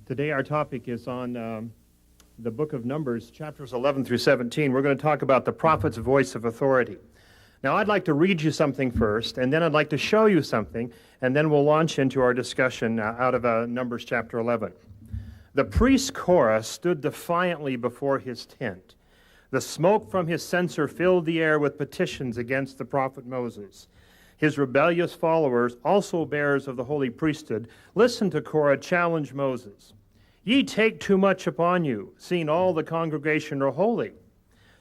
Today our topic is on the book of Numbers, chapters 11 through 17. We're going to talk about the prophet's voice of authority. Now I'd like to read you something first, and then I'd like to show you something, and then we'll launch into our discussion out of Numbers chapter 11. The priest Korah stood defiantly before his tent. The smoke from his censer filled the air with petitions against the prophet Moses. His rebellious followers, also bearers of the holy priesthood, listened to Korah challenge Moses. Ye take too much upon you, seeing all the congregation are holy.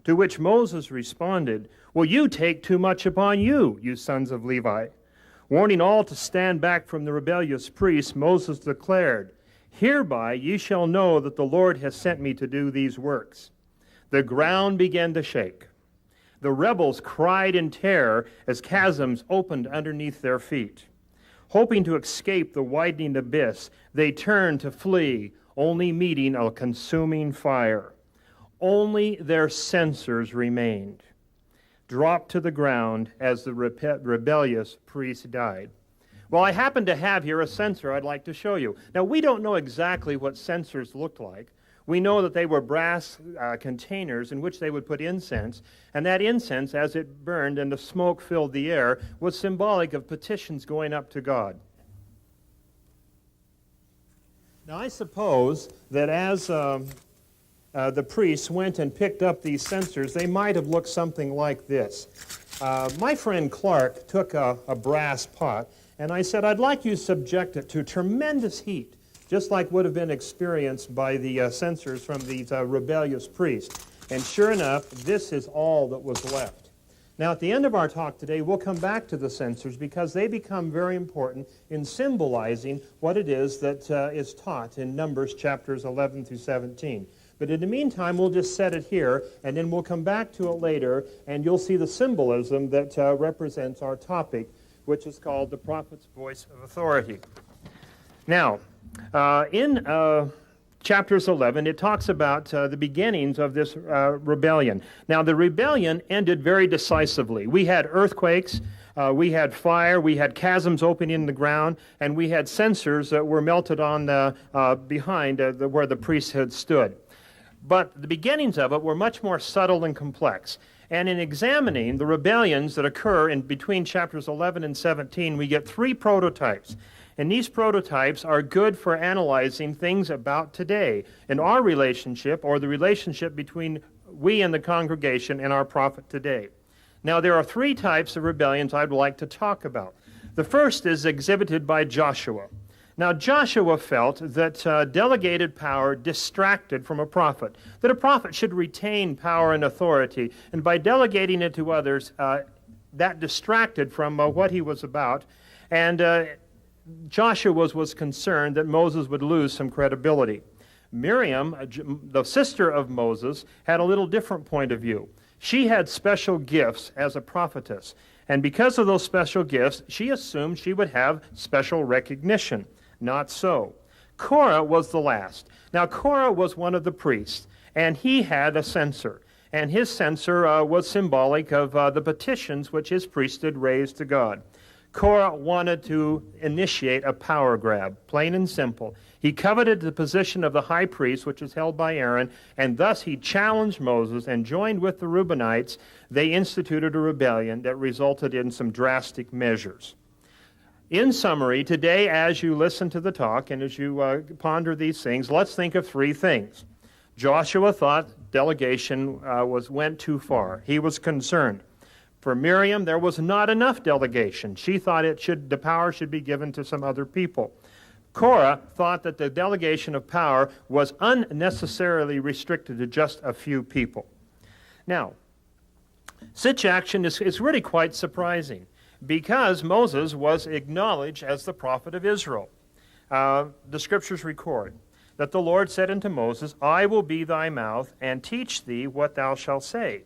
To which Moses responded, Will you take too much upon you, you sons of Levi? Warning all to stand back from the rebellious priests, Moses declared, Hereby ye shall know that the Lord has sent me to do these works. The ground began to shake. The rebels cried in terror as chasms opened underneath their feet. Hoping to escape the widening abyss, they turned to flee, only meeting a consuming fire. Only their censers remained, dropped to the ground as the rebellious priest died. Well, I happen to have here a censer I'd like to show you. Now, we don't know exactly what censers looked like. We know that they were brass containers in which they would put incense, and that incense, as it burned and the smoke filled the air, was symbolic of petitions going up to God. Now, I suppose that as the priests went and picked up these censers, they might have looked something like this. My friend Clark took a brass pot, and I said, I'd like you to subject it to tremendous heat, just like would have been experienced by the censers from these rebellious priests. And sure enough, this is all that was left. Now, at the end of our talk today, we'll come back to the censers because they become very important in symbolizing what it is that is taught in Numbers chapters 11 through 17. But in the meantime, we'll just set it here, and then we'll come back to it later, and you'll see the symbolism that represents our topic, which is called the prophet's voice of authority. Now, in chapters 11, it talks about the beginnings of this rebellion. Now, the rebellion ended very decisively. We had earthquakes, we had fire, we had chasms opening in the ground, and we had censers that were melted on behind where the priesthood stood. But the beginnings of it were much more subtle and complex. And in examining the rebellions that occur in between chapters 11 and 17, we get three prototypes. And these prototypes are good for analyzing things about today in our relationship or the relationship between we and the congregation and our prophet today. Now, there are three types of rebellions I'd like to talk about. The first is exhibited by Joshua. Now, Joshua felt that delegated power distracted from a prophet, that a prophet should retain power and authority, and by delegating it to others, that distracted from what he was about, and Joshua was concerned that Moses would lose some credibility. Miriam, the sister of Moses, had a little different point of view. She had special gifts as a prophetess, and because of those special gifts, she assumed she would have special recognition. Not so. Korah was the last. Now, Korah was one of the priests, and he had a censer, and his censer was symbolic of the petitions which his priesthood raised to God. Korah wanted to initiate a power grab, plain and simple. He coveted the position of the high priest, which was held by Aaron, and thus he challenged Moses and joined with the Reubenites. They instituted a rebellion that resulted in some drastic measures. In summary, today as you listen to the talk and as you ponder these things, let's think of three things. Joshua thought delegation went too far. He was concerned. For Miriam, there was not enough delegation. She thought the power should be given to some other people. Korah thought that the delegation of power was unnecessarily restricted to just a few people. Now, such action is really quite surprising because Moses was acknowledged as the prophet of Israel. The scriptures record that the Lord said unto Moses, I will be thy mouth and teach thee what thou shalt say.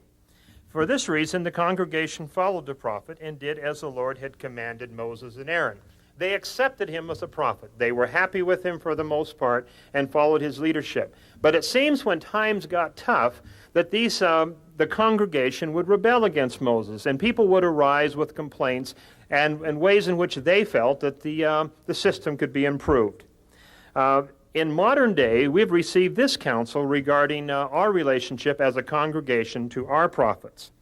For this reason, the congregation followed the prophet and did as the Lord had commanded Moses and Aaron. They accepted him as a prophet. They were happy with him for the most part and followed his leadership. But it seems when times got tough that the congregation would rebel against Moses, and people would arise with complaints and ways in which they felt that the system could be improved. in modern day, we've received this counsel regarding our relationship as a congregation to our prophets.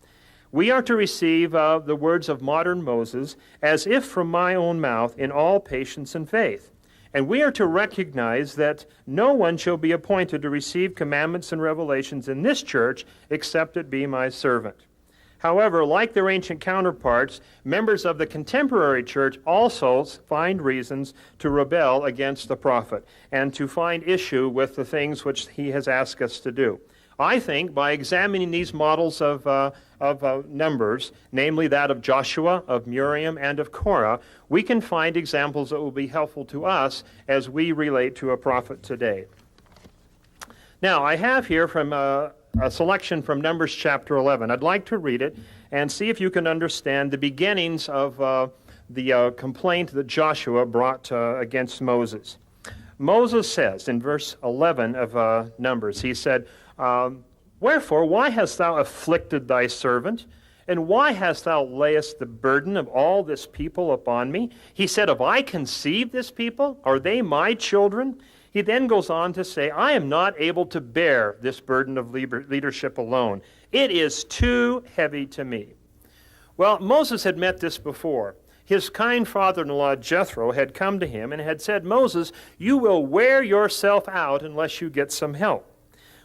We are to receive the words of modern Moses as if from my own mouth in all patience and faith. And we are to recognize that no one shall be appointed to receive commandments and revelations in this church except it be my servant. However, like their ancient counterparts, members of the contemporary church also find reasons to rebel against the prophet and to find issue with the things which he has asked us to do. I think by examining these models of numbers, namely that of Joshua, of Miriam, and of Korah, we can find examples that will be helpful to us as we relate to a prophet today. Now, I have here from a selection from Numbers chapter 11. I'd like to read it and see if you can understand the beginnings of the complaint that Joshua brought against Moses. Moses says in verse 11 of Numbers, he said, Wherefore, why hast thou afflicted thy servant? And why hast thou layest the burden of all this people upon me? He said, Have I conceived this people? Are they my children? He then goes on to say, I am not able to bear this burden of leadership alone. It is too heavy to me. Well, Moses had met this before. His kind father-in-law Jethro had come to him and had said, Moses, you will wear yourself out unless you get some help.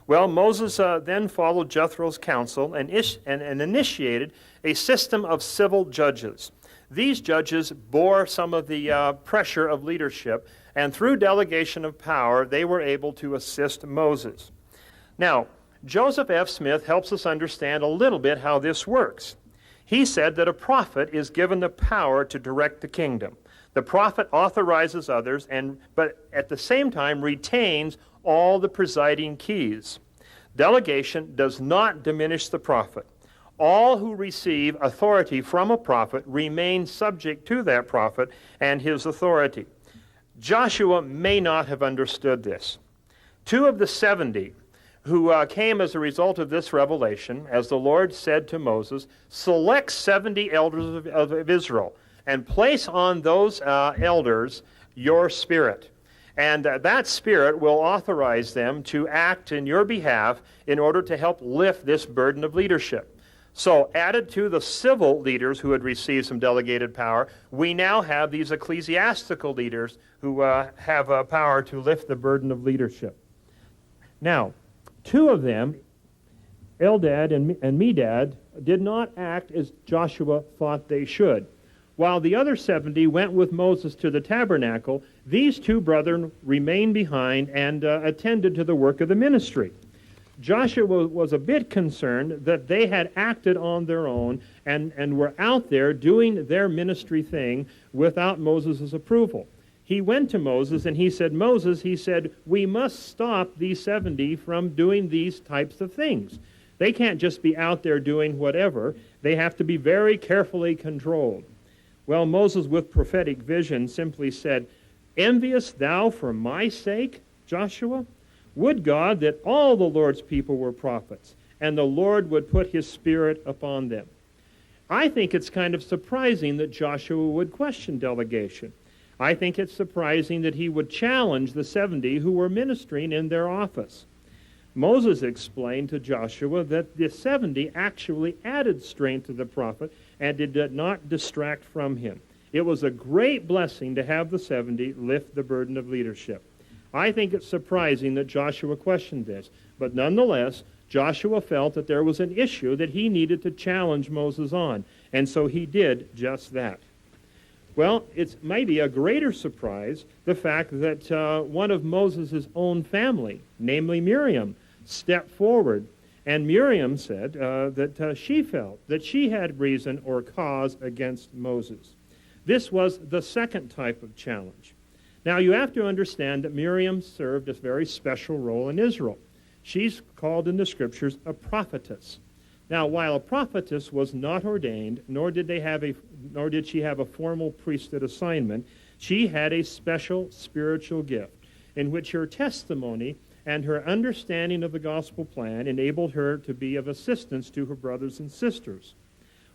Well, Moses then followed Jethro's counsel and initiated a system of civil judges. These judges bore some of the pressure of leadership, and through delegation of power, they were able to assist Moses. Now, Joseph F. Smith helps us understand a little bit how this works. He said that a prophet is given the power to direct the kingdom. The prophet authorizes others, but at the same time retains all the presiding keys. Delegation does not diminish the prophet. All who receive authority from a prophet remain subject to that prophet and his authority. Joshua may not have understood this. 2 of the 70 who came as a result of this revelation, as the Lord said to Moses, select 70 elders of Israel and place on those elders your spirit. And that spirit will authorize them to act in your behalf in order to help lift this burden of leadership. So, added to the civil leaders who had received some delegated power, we now have these ecclesiastical leaders who have power to lift the burden of leadership. Now, 2 of them, Eldad and Medad, did not act as Joshua thought they should. While the other 70 went with Moses to the tabernacle, these 2 brethren remained behind and attended to the work of the ministry. Joshua was a bit concerned that they had acted on their own and were out there doing their ministry thing without Moses' approval. He went to Moses and he said, Moses, he said, we must stop these 70 from doing these types of things. They can't just be out there doing whatever. They have to be very carefully controlled. Well, Moses, with prophetic vision, simply said, Envious thou for my sake, Joshua? Would God that all the Lord's people were prophets, and the Lord would put his Spirit upon them. I think it's kind of surprising that Joshua would question delegation. I think it's surprising that he would challenge the 70 who were ministering in their office. Moses explained to Joshua that the 70 actually added strength to the prophet and did not distract from him. It was a great blessing to have the 70 lift the burden of leadership. I think it's surprising that Joshua questioned this, but nonetheless, Joshua felt that there was an issue that he needed to challenge Moses on, and so he did just that. Well, it's maybe a greater surprise the fact that one of Moses' own family, namely Miriam, stepped forward, and Miriam said that she felt that she had reason or cause against Moses. This was the second type of challenge. Now, you have to understand that Miriam served a very special role in Israel. She's called in the Scriptures a prophetess. Now, while a prophetess was not ordained, nor did she have a formal priesthood assignment, she had a special spiritual gift in which her testimony and her understanding of the gospel plan enabled her to be of assistance to her brothers and sisters.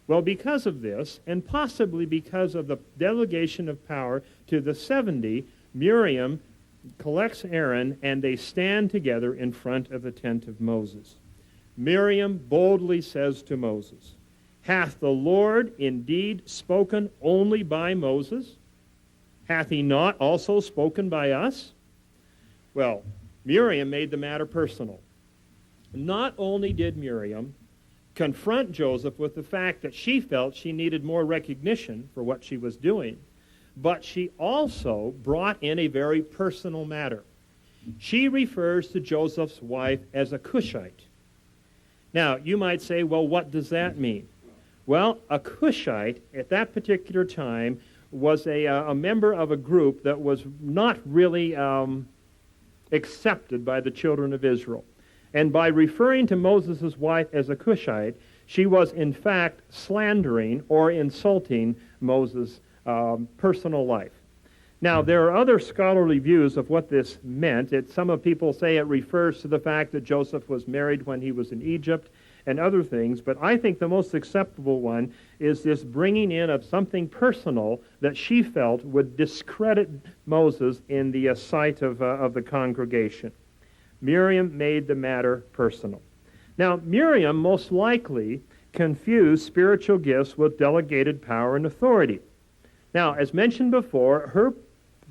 Well, because of this, and possibly because of the delegation of power to the 70, Miriam collects Aaron, and they stand together in front of the tent of Moses. Miriam boldly says to Moses, "Hath the Lord indeed spoken only by Moses? Hath he not also spoken by us?" Well, Miriam made the matter personal. Not only did Miriam confront Joseph with the fact that she felt she needed more recognition for what she was doing, but she also brought in a very personal matter. She refers to Joseph's wife as a Cushite. Now, you might say, well, what does that mean? Well, a Cushite at that particular time was a member of a group that was not really accepted by the children of Israel. And by referring to Moses' wife as a Cushite, she was in fact slandering or insulting Moses' personal life. Now, there are other scholarly views of what this meant. Some people say it refers to the fact that Joseph was married when he was in Egypt and other things, but I think the most acceptable one is this bringing in of something personal that she felt would discredit Moses in the sight of the congregation. Miriam made the matter personal. Now, Miriam most likely confused spiritual gifts with delegated power and authority. Now, as mentioned before, her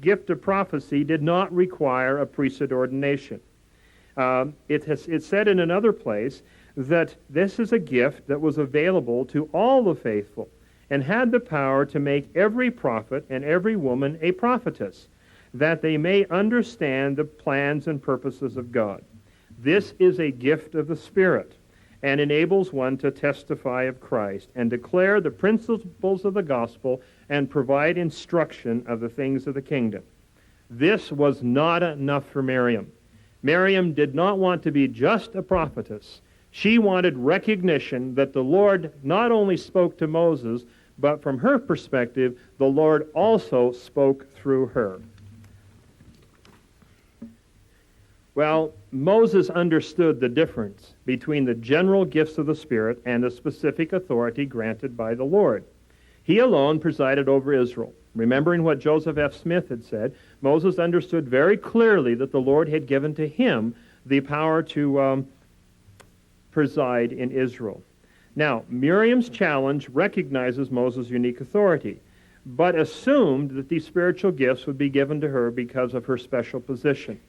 gift of prophecy did not require a priesthood ordination. It's said in another place that this is a gift that was available to all the faithful and had the power to make every prophet and every woman a prophetess, that they may understand the plans and purposes of God. This is a gift of the Spirit and enables one to testify of Christ and declare the principles of the gospel and provide instruction of the things of the kingdom. This was not enough for Miriam. Miriam did not want to be just a prophetess. She wanted recognition that the Lord not only spoke to Moses, but from her perspective, the Lord also spoke through her. Well, Moses understood the difference between the general gifts of the Spirit and the specific authority granted by the Lord. He alone presided over Israel. Remembering what Joseph F. Smith had said, Moses understood very clearly that the Lord had given to him the power to preside in Israel. Now, Miriam's challenge recognizes Moses' unique authority, but assumed that these spiritual gifts would be given to her because of her special position.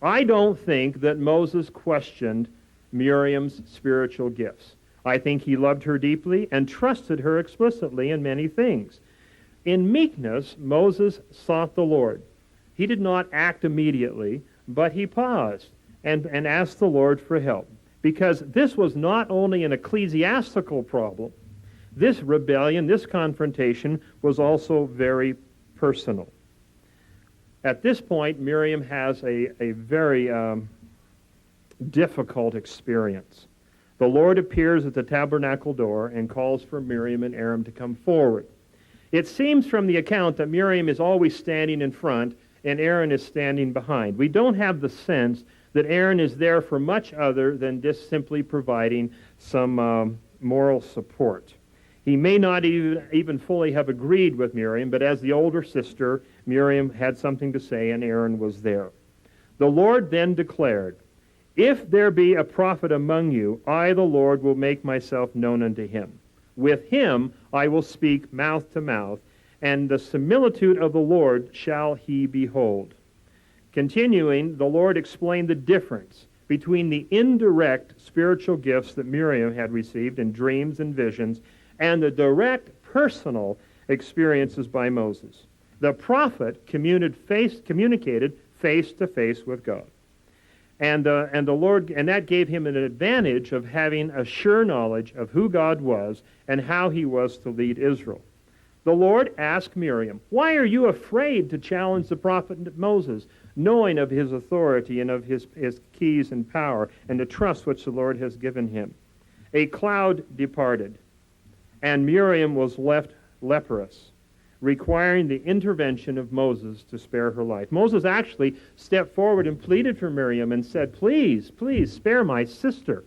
I don't think that Moses questioned Miriam's spiritual gifts. I think he loved her deeply and trusted her explicitly in many things. In meekness, Moses sought the Lord. He did not act immediately, but he paused and asked the Lord for help, because this was not only an ecclesiastical problem. This rebellion, this confrontation, was also very personal. At this point, Miriam has a very difficult experience. The Lord appears at the tabernacle door and calls for Miriam and Aaron to come forward. It seems from the account that Miriam is always standing in front and Aaron is standing behind. We don't have the sense that Aaron is there for much other than just simply providing some moral support. He may not even fully have agreed with Miriam, but as the older sister, Miriam had something to say, and Aaron was there. The Lord then declared, "If there be a prophet among you, I, the Lord, will make myself known unto him. With him I will speak mouth to mouth, and the similitude of the Lord shall he behold." Continuing, the Lord explained the difference between the indirect spiritual gifts that Miriam had received in dreams and visions and the direct personal experiences by Moses. The prophet communicated face to face with God. And the Lord, and that gave him an advantage of having a sure knowledge of who God was and how he was to lead Israel. The Lord asked Miriam, "Why are you afraid to challenge the prophet Moses, knowing of his authority and of his keys and power and the trust which the Lord has given him?" A cloud departed, and Miriam was left leprous, requiring the intervention of Moses to spare her life. Moses actually stepped forward and pleaded for Miriam and said, "Please, please spare my sister."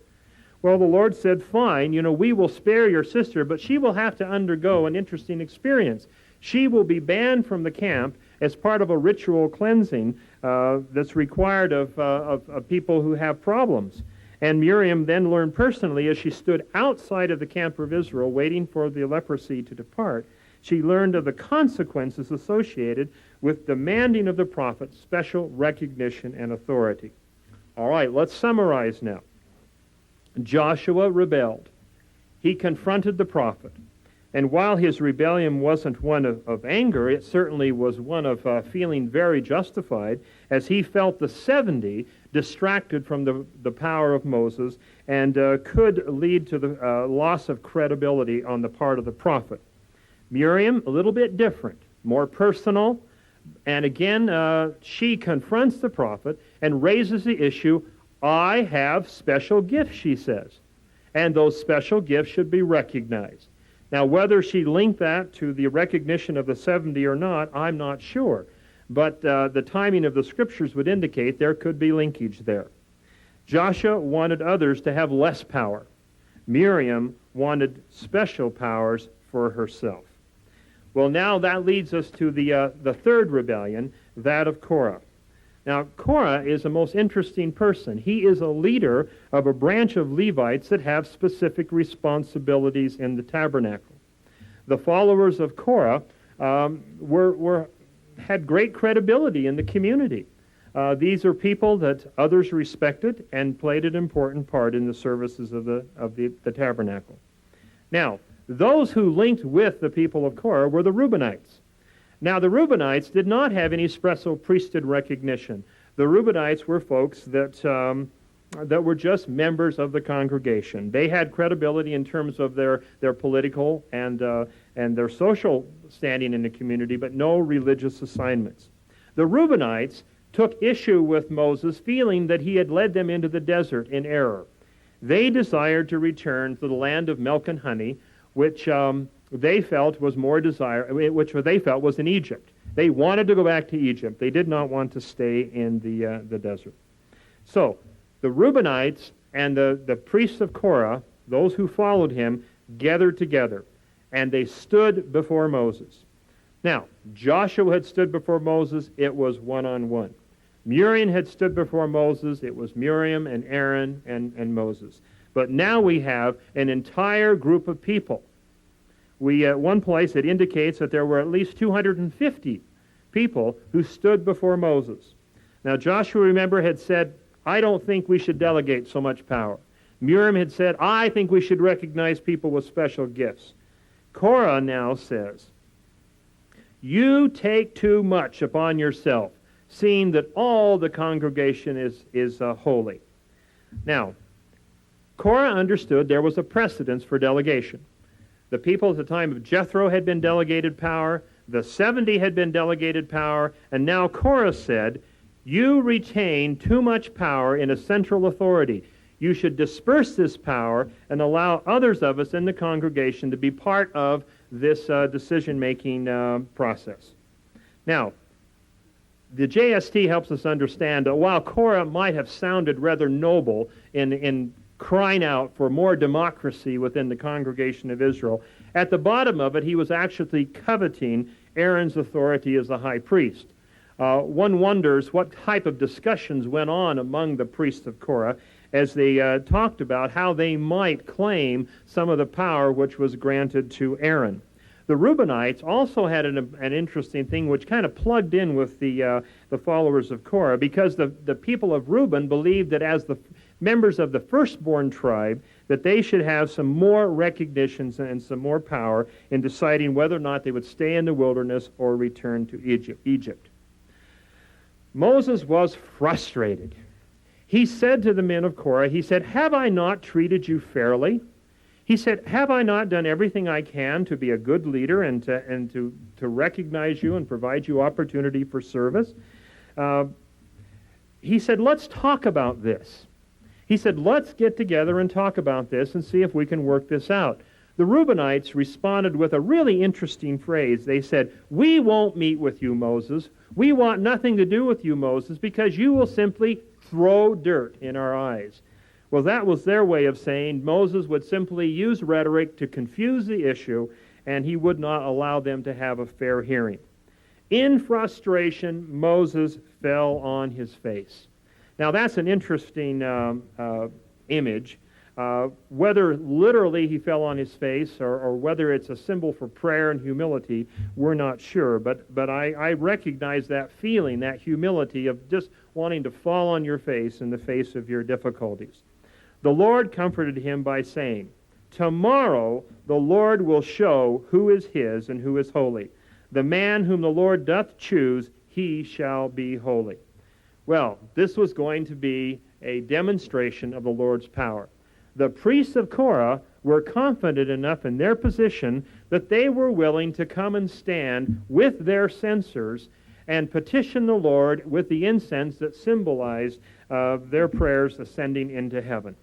Well, the Lord said, "Fine, we will spare your sister, but she will have to undergo an interesting experience. She will be banned from the camp, as part of a ritual cleansing that's required of people who have problems. And Miriam then learned personally, as she stood outside of the camp of Israel waiting for the leprosy to depart, she learned of the consequences associated with demanding of the prophet special recognition and authority. All right, let's summarize now. Joshua rebelled. He confronted the prophet. And while his rebellion wasn't one of anger, it certainly was one of feeling very justified, as he felt the 70 distracted from the power of Moses and could lead to the loss of credibility on the part of the prophet. Miriam, a little bit different, more personal, and again, she confronts the prophet and raises the issue, I have special gifts, she says, and those special gifts should be recognized. Now, whether she linked that to the recognition of the 70 or not, I'm not sure. But the timing of the Scriptures would indicate there could be linkage there. Joshua wanted others to have less power. Miriam wanted special powers for herself. Well, now that leads us to the third rebellion, that of Korah. Now, Korah is a most interesting person. He is a leader of a branch of Levites that have specific responsibilities in the tabernacle. The followers of Korah had great credibility in the community. These are people that others respected and played an important part in the services of the tabernacle. Now, those who linked with the people of Korah were the Reubenites. Now, the Reubenites did not have any special priesthood recognition. The Reubenites were folks that were just members of the congregation. They had credibility in terms of their political and their social standing in the community, but no religious assignments. The Reubenites took issue with Moses, feeling that he had led them into the desert in error. They desired to return to the land of milk and honey, which they felt was in Egypt. They wanted to go back to Egypt. They did not want to stay in the desert. So the Reubenites and the priests of Korah, those who followed him, gathered together, and they stood before Moses. Now, Joshua had stood before Moses. It was one-on-one. Miriam had stood before Moses. It was Miriam and Aaron and Moses. But now we have an entire group of people. At one place, it indicates that there were at least 250 people who stood before Moses. Now, Joshua, remember, had said, I don't think we should delegate so much power. Miriam had said, I think we should recognize people with special gifts. Korah now says, you take too much upon yourself, seeing that all the congregation is holy. Now, Korah understood there was a precedence for delegation. The people at the time of Jethro had been delegated power, the 70 had been delegated power, and now Korah said, you retain too much power in a central authority. You should disperse this power and allow others of us in the congregation to be part of this decision-making process. Now, the JST helps us understand that while Korah might have sounded rather noble in crying out for more democracy within the congregation of Israel, at the bottom of it, he was actually coveting Aaron's authority as the high priest. One wonders what type of discussions went on among the priests of Korah as they talked about how they might claim some of the power which was granted to Aaron. The Reubenites also had an interesting thing which kind of plugged in with the followers of Korah, because the people of Reuben believed that as the members of the firstborn tribe, that they should have some more recognitions and some more power in deciding whether or not they would stay in the wilderness or return to Egypt. Moses was frustrated. He said to the men of Korah, he said, have I not treated you fairly? He said, have I not done everything I can to be a good leader and to recognize you and provide you opportunity for service? He said, let's talk about this. He said, let's get together and talk about this and see if we can work this out. The Reubenites responded with a really interesting phrase. They said, we won't meet with you, Moses. We want nothing to do with you, Moses, because you will simply throw dirt in our eyes. Well, that was their way of saying Moses would simply use rhetoric to confuse the issue, and he would not allow them to have a fair hearing. In frustration, Moses fell on his face. Now that's an interesting image. Whether literally he fell on his face or whether it's a symbol for prayer and humility, we're not sure. But I recognize that feeling, that humility of just wanting to fall on your face in the face of your difficulties. The Lord comforted him by saying, "Tomorrow the Lord will show who is his and who is holy. The man whom the Lord doth choose, he shall be holy." Well, this was going to be a demonstration of the Lord's power. The priests of Korah were confident enough in their position that they were willing to come and stand with their censers and petition the Lord with the incense that symbolized their prayers ascending into heaven.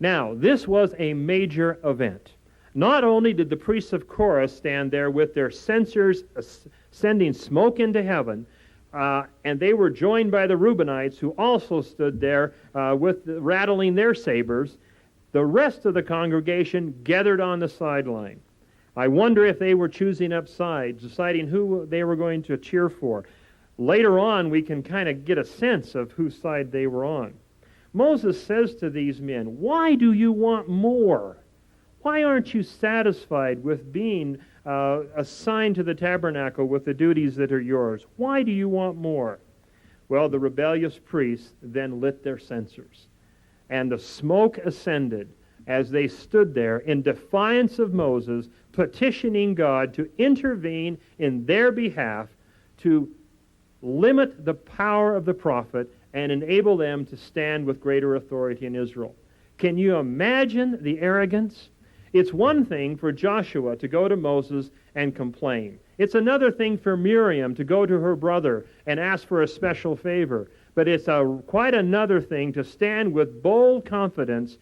Now, this was a major event. Not only did the priests of Korah stand there with their censers sending smoke into heaven, and they were joined by the Reubenites, who also stood there rattling their sabers. The rest of the congregation gathered on the sideline. I wonder if they were choosing up sides, deciding who they were going to cheer for. Later on, we can kind of get a sense of whose side they were on. Moses says to these men, "Why do you want more? Why aren't you satisfied with being assigned to the tabernacle with the duties that are yours? Why do you want more?" Well, the rebellious priests then lit their censers, and the smoke ascended as they stood there in defiance of Moses, petitioning God to intervene in their behalf to limit the power of the prophet and enable them to stand with greater authority in Israel. Can you imagine the arrogance? It's one thing for Joshua to go to Moses and complain. It's another thing for Miriam to go to her brother and ask for a special favor. But it's quite another thing to stand with bold confidence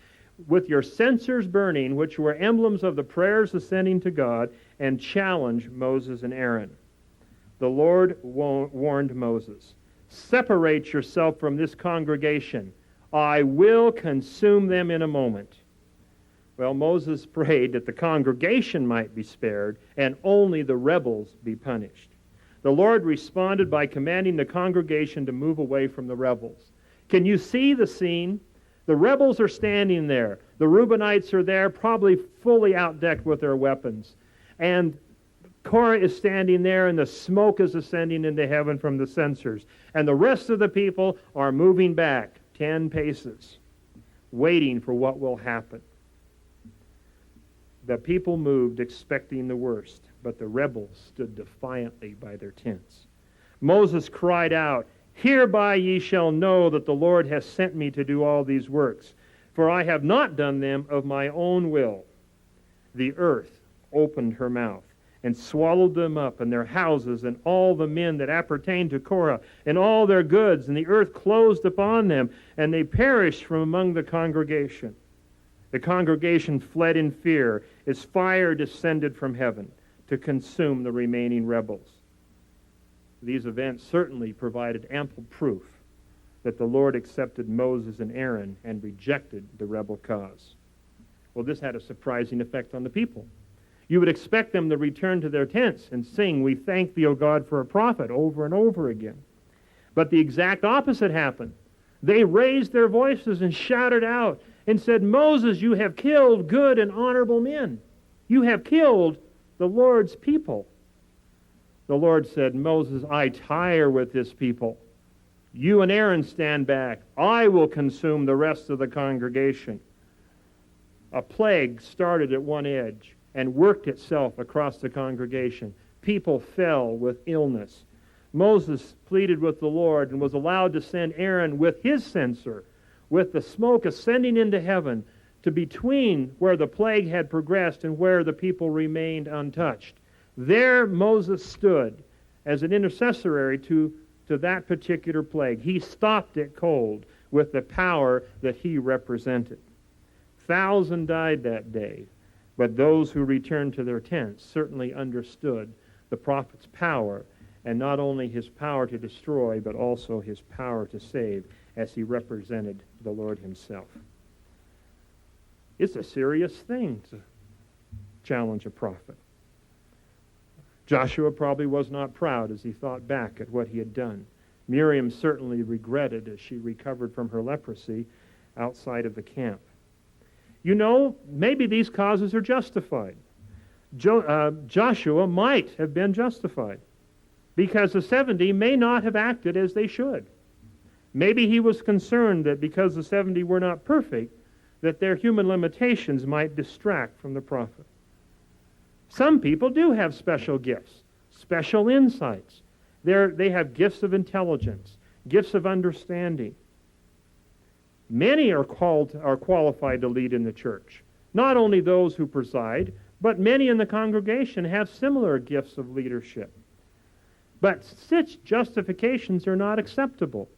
with your censers burning, which were emblems of the prayers ascending to God, and challenge Moses and Aaron. The Lord warned Moses, "Separate yourself from this congregation. I will consume them in a moment." Well, Moses prayed that the congregation might be spared and only the rebels be punished. The Lord responded by commanding the congregation to move away from the rebels. Can you see the scene? The rebels are standing there. The Reubenites are there, probably fully outdecked with their weapons. And Korah is standing there, and the smoke is ascending into heaven from the censers. And the rest of the people are moving back 10 paces, waiting for what will happen. The people moved expecting the worst, but the rebels stood defiantly by their tents. Moses cried out, "Hereby ye shall know that the Lord has sent me to do all these works, for I have not done them of my own will." The earth opened her mouth and swallowed them up and their houses and all the men that appertained to Korah and all their goods, and the earth closed upon them, and they perished from among the congregation. The congregation fled in fear as fire descended from heaven to consume the remaining rebels. These events certainly provided ample proof that the Lord accepted Moses and Aaron and rejected the rebel cause. Well, this had a surprising effect on the people. You would expect them to return to their tents and sing, "We thank thee, O God, for a prophet," over and over again. But the exact opposite happened. They raised their voices and shouted out and said, "Moses, you have killed good and honorable men. You have killed the Lord's people." The Lord said, "Moses, I tire with this people. You and Aaron stand back. I will consume the rest of the congregation." A plague started at one edge and worked itself across the congregation. People fell with illness. Moses pleaded with the Lord and was allowed to send Aaron with his censer, with the smoke ascending into heaven, to between where the plague had progressed and where the people remained untouched. There Moses stood as an intercessory to that particular plague. He stopped it cold with the power that he represented. 1,000 died that day, but those who returned to their tents certainly understood the prophet's power, and not only his power to destroy, but also his power to save, as he represented the Lord himself. It's a serious thing to challenge a prophet. Joshua probably was not proud as he thought back at what he had done. Miriam certainly regretted as she recovered from her leprosy outside of the camp. You know, maybe these causes are justified. Joshua might have been justified because the 70 may not have acted as they should. Maybe he was concerned that because the 70 were not perfect, that their human limitations might distract from the prophet. Some people do have special gifts, special insights. They have gifts of intelligence, gifts of understanding. Many are qualified to lead in the church. Not only those who preside, but many in the congregation have similar gifts of leadership. But such justifications are not acceptable.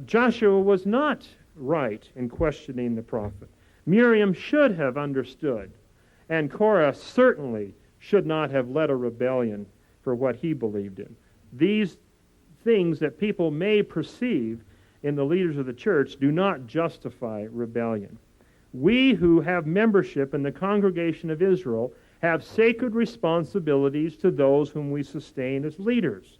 Joshua was not right in questioning the prophet. Miriam should have understood, and Korah certainly should not have led a rebellion for what he believed in. These things that people may perceive in the leaders of the church do not justify rebellion. We who have membership in the congregation of Israel have sacred responsibilities to those whom we sustain as leaders.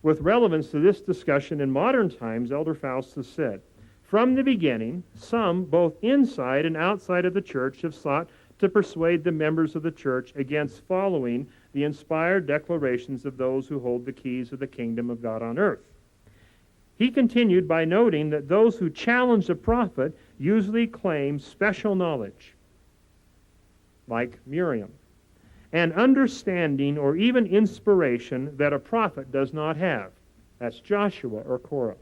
With relevance to this discussion in modern times, Elder Faustus said, "From the beginning, some, both inside and outside of the church, have sought to persuade the members of the church against following the inspired declarations of those who hold the keys of the kingdom of God on earth." He continued by noting that those who challenge the prophet usually claim special knowledge, like Miriam, and understanding or even inspiration that a prophet does not have. That's Joshua or Korah.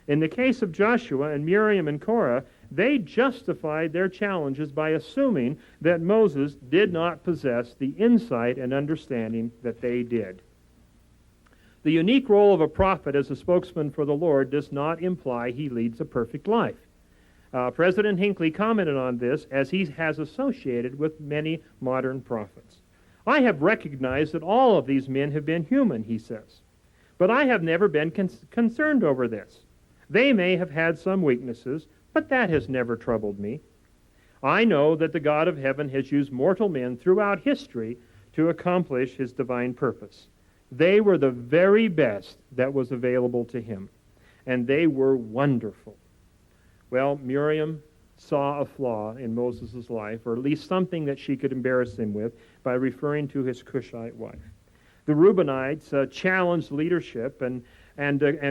In the case of Joshua and Miriam and Korah, they justified their challenges by assuming that Moses did not possess the insight and understanding that they did. The unique role of a prophet as a spokesman for the Lord does not imply he leads a perfect life. President Hinckley commented on this as he has associated with many modern prophets. "I have recognized that all of these men have been human," he says, "but I have never been concerned over this. They may have had some weaknesses, but that has never troubled me. I know that the God of heaven has used mortal men throughout history to accomplish his divine purpose. They were the very best that was available to him, and they were wonderful." Well, Miriam saw a flaw in Moses' life, or at least something that she could embarrass him with, by referring to his Cushite wife. The Reubenites challenged leadership, and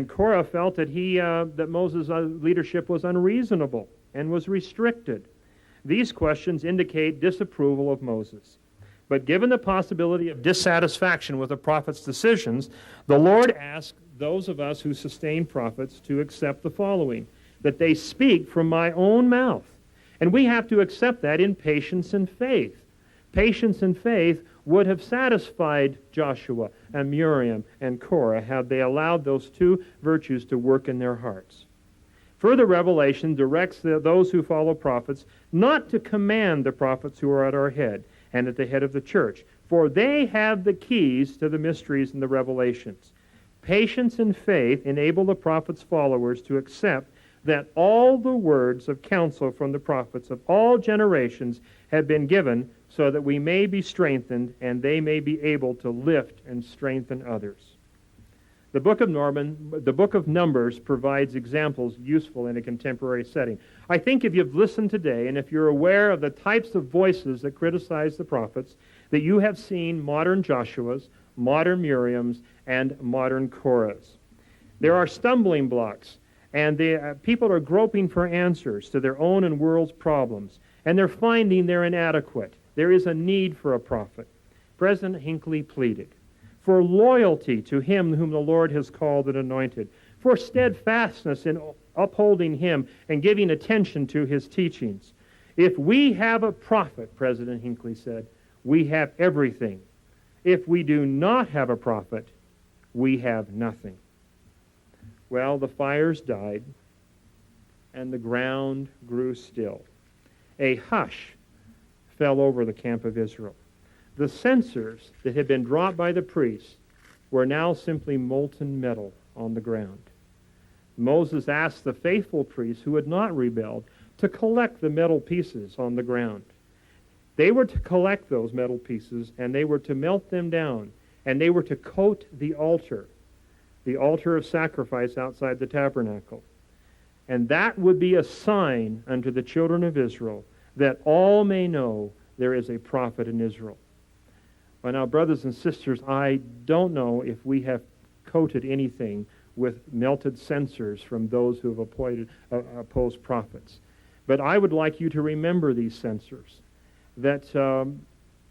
Korah felt that Moses' leadership was unreasonable and was restricted. These questions indicate disapproval of Moses. But given the possibility of dissatisfaction with the prophet's decisions, the Lord asked those of us who sustain prophets to accept the following, that they speak from my own mouth. And we have to accept that in patience and faith. Patience and faith would have satisfied Joshua and Miriam and Korah had they allowed those two virtues to work in their hearts. Further revelation directs those who follow prophets not to command the prophets who are at our head and at the head of the church, for they have the keys to the mysteries and the revelations. Patience and faith enable the prophet's followers to accept that all the words of counsel from the prophets of all generations have been given so that we may be strengthened and they may be able to lift and strengthen others. The book of Numbers provides examples useful in a contemporary setting. I think if you've listened today and if you're aware of the types of voices that criticize the prophets, that you have seen modern Joshuas, modern Miriams, and modern Korahs. There are stumbling blocks, and people are groping for answers to their own and world's problems, and they're finding they're inadequate. There is a need for a prophet. President Hinckley pleaded for loyalty to him whom the Lord has called and anointed, for steadfastness in upholding him and giving attention to his teachings. If we have a prophet, President Hinckley said, we have everything. If we do not have a prophet, we have nothing. Well, the fires died, and the ground grew still. A hush fell over the camp of Israel. The censers that had been dropped by the priests were now simply molten metal on the ground. Moses asked the faithful priests who had not rebelled to collect the metal pieces on the ground. They were to collect those metal pieces, and they were to melt them down, and they were to coat the altar of sacrifice outside the tabernacle. And that would be a sign unto the children of Israel, that all may know there is a prophet in Israel. Well, now, brothers and sisters, I don't know if we have coated anything with melted censers from those who have opposed prophets. But I would like you to remember these censers, that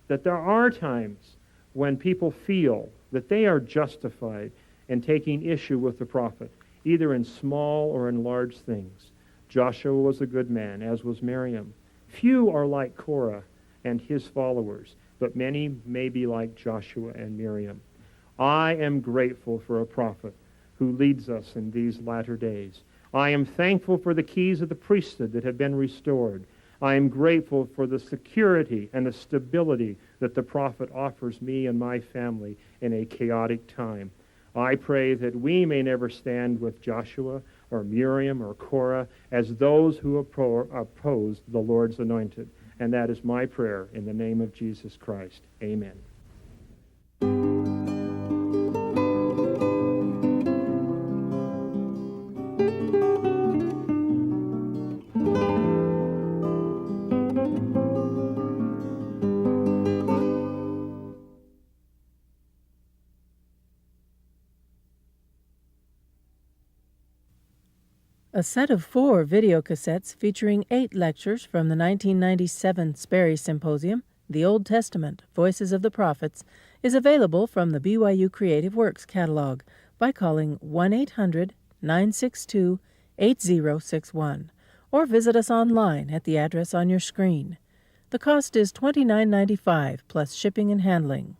there are times when people feel that they are justified in taking issue with the prophet, either in small or in large things. Joshua was a good man, as was Miriam. Few are like Korah and his followers, but many may be like Joshua and Miriam. I am grateful for a prophet who leads us in these latter days. I am thankful for the keys of the priesthood that have been restored. I am grateful for the security and the stability that the prophet offers me and my family in a chaotic time. I pray that we may never stand with Joshua or Miriam or Korah as those who oppose the Lord's anointed. And that is my prayer in the name of Jesus Christ. Amen. A set of 4 videocassettes featuring 8 lectures from the 1997 Sperry Symposium, The Old Testament, Voices of the Prophets, is available from the BYU Creative Works catalog by calling 1-800-962-8061 or visit us online at the address on your screen. The cost is $29.95 plus shipping and handling.